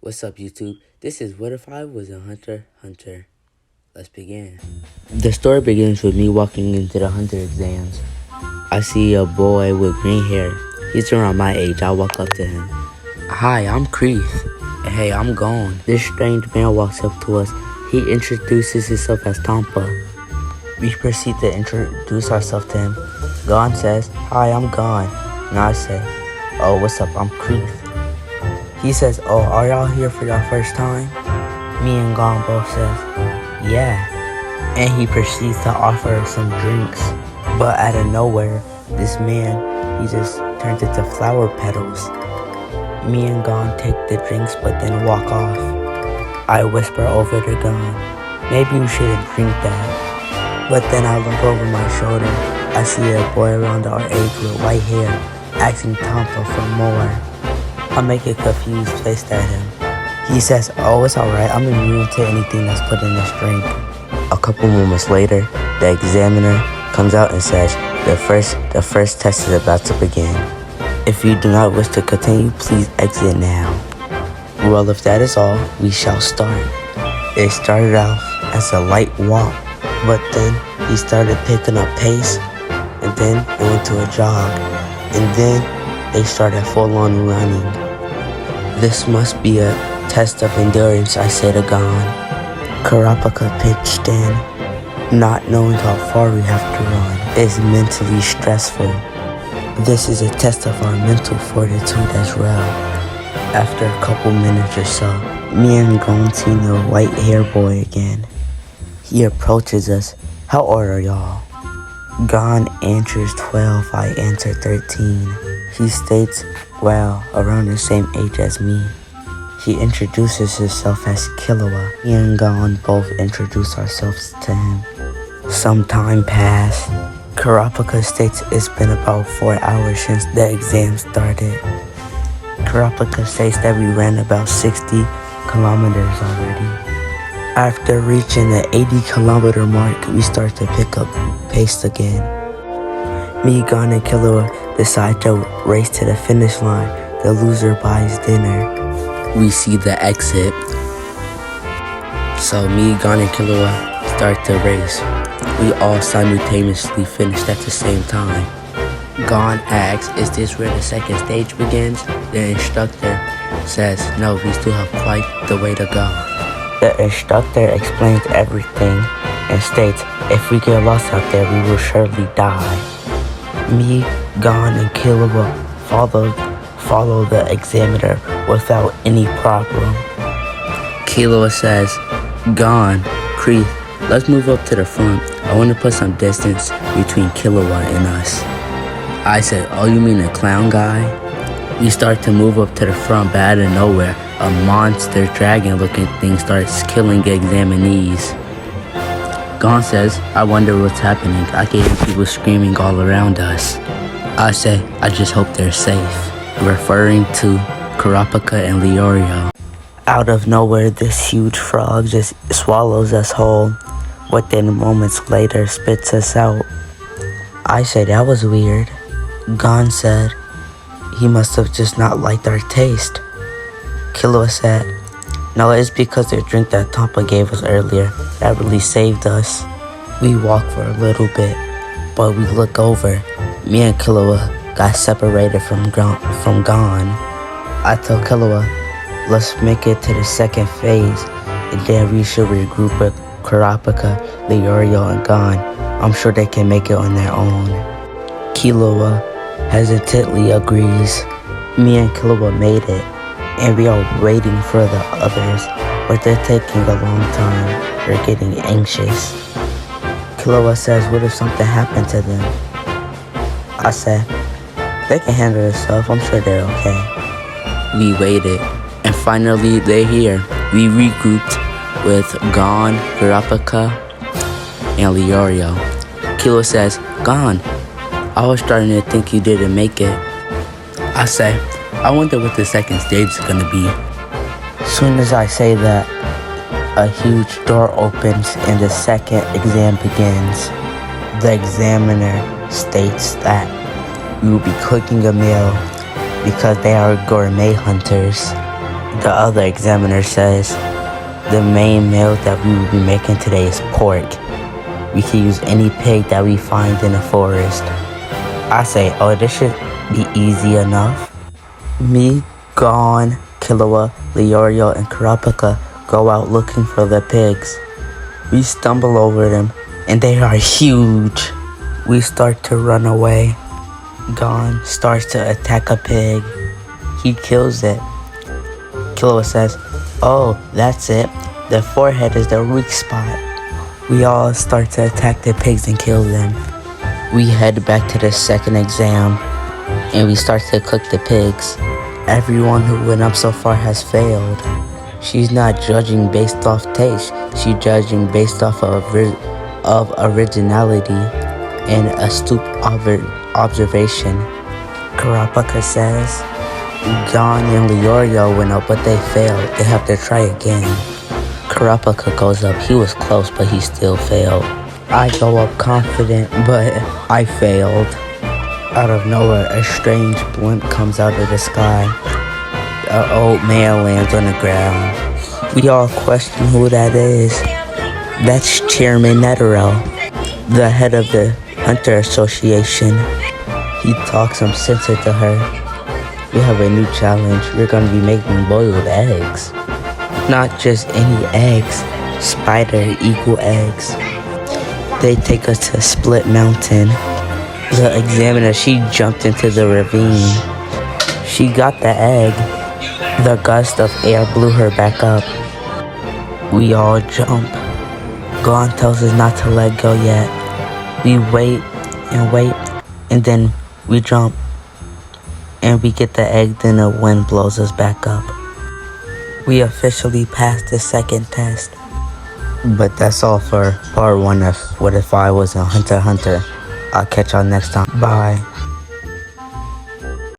What's up, YouTube? This is What If I Was a Hunter. Let's begin. The story begins with me walking into the hunter exams. I see a boy with green hair. He's around my age. I walk up to him. Hi, I'm Kreeth. Hey, I'm Gone. This strange man walks up to us. He introduces himself as Tampa. We proceed to introduce ourselves to him. Gone says, Hi, I'm Gone. And I say, Oh, what's up? I'm Kreeth. He says, Oh, are y'all here for your first time? Me and Gone both says, Yeah. And he proceeds to offer us some drinks. But out of nowhere, this man, he just turns into flower petals. Me and Gone take the drinks but then walk off. I whisper over to Gone, maybe we shouldn't drink that. But then I look over my shoulder. I see a boy around our age with white hair, asking Tampa for more. I make a confused face at him. He says, Oh, it's alright, I'm immune to anything that's put in this drink. A couple moments later, the examiner comes out and says, the first test is about to begin. If you do not wish to continue, please exit now. Well, if that is all, we shall start. It started off as a light walk, but then he started picking up pace, and then it went to a jog, and then they started full-on running. This must be a test of endurance, I said to Gone. Kurapika pitched in. Not knowing how far we have to run is mentally stressful. This is a test of our mental fortitude as well. After a couple minutes or so, me and Gone see the white hair boy again. He approaches us. How old are y'all? Gone answers 12, I answer 13. He states, well, around the same age as me. He introduces himself as Killua. Me and Gone both introduce ourselves to him. Some time passed. Kurapika states it's been about 4 hours since the exam started. Kurapika states that we ran about 60 kilometers already. After reaching the 80-kilometer mark, we start to pick up pace again. Me, Gone, and Killua decide to race to the finish line. The loser buys dinner. We see the exit. So me, Gone, and Killua start the race. We all simultaneously finished at the same time. Gone asks, is this where the second stage begins? The instructor says, no, we still have quite the way to go. The instructor explains everything and states, if we get lost out there, we will surely die. Me, Gone, and Killua follow the examiner without any problem. Killua says, Gone, Kreeth, let's move up to the front. I want to put some distance between Killua and us. I said, oh, you mean the clown guy? We start to move up to the front, but out of nowhere, a monster dragon-looking thing starts killing the examinees. Gone says, I wonder what's happening. I can hear people screaming all around us. I say, I just hope they're safe, referring to Kurapika and Leorio. Out of nowhere, this huge frog just swallows us whole. Within moments later, spits us out. I say, that was weird. Gone said, he must have just not liked our taste. Killua said, no, it's because the drink that Tampa gave us earlier that really saved us. We walk for a little bit, but we look over. Me and Killua got separated from Gone. I tell Killua, let's make it to the second phase, and then we should regroup with Kurapika, Leorio, and Gone. I'm sure they can make it on their own. Killua hesitantly agrees. Me and Killua made it, and we are waiting for the others, but they're taking a long time. They're getting anxious. Killua says, what if something happened to them? I said, they can handle themselves. I'm sure they're okay. We waited, and finally they're here. We regrouped with Gone, Kurapika, and Leorio. Killua says, Gone, I was starting to think you didn't make it. I say, I wonder what the second stage is gonna be. Soon as I say that, a huge door opens and the second exam begins. The examiner states that we will be cooking a meal because they are gourmet hunters. The other examiner says, the main meal that we will be making today is pork. We can use any pig that we find in the forest. I say, oh, this should be easy enough. Me, Gon, Killua, Leorio, and Kurapika go out looking for the pigs. We stumble over them, and they are huge. We start to run away. Gon starts to attack a pig. He kills it. Killua says, oh, that's it. The forehead is the weak spot. We all start to attack the pigs and kill them. We head back to the second exam, and we start to cook the pigs. Everyone who went up so far has failed. She's not judging based off taste. She's judging based off of originality and astute observation. Kurapika says, Gon and Leorio went up, but they failed. They have to try again. Kurapika goes up. He was close, but he still failed. I go up confident, but I failed. Out of nowhere, a strange blimp comes out of the sky. An old man lands on the ground. We all question who that is. That's Chairman Netero, the head of the Hunter Association. He talks some sense into her. We have a new challenge. We're going to be making boiled eggs. Not just any eggs, spider eagle eggs. They take us to Split Mountain. The examiner, she jumped into the ravine. She got the egg. The gust of air blew her back up. We all jump. Gon tells us not to let go yet. We wait, and then we jump. And we get the egg, then the wind blows us back up. We officially passed the second test. But that's all for part 1 of What If I Was a Hunter x Hunter. I'll catch y'all next time. Bye.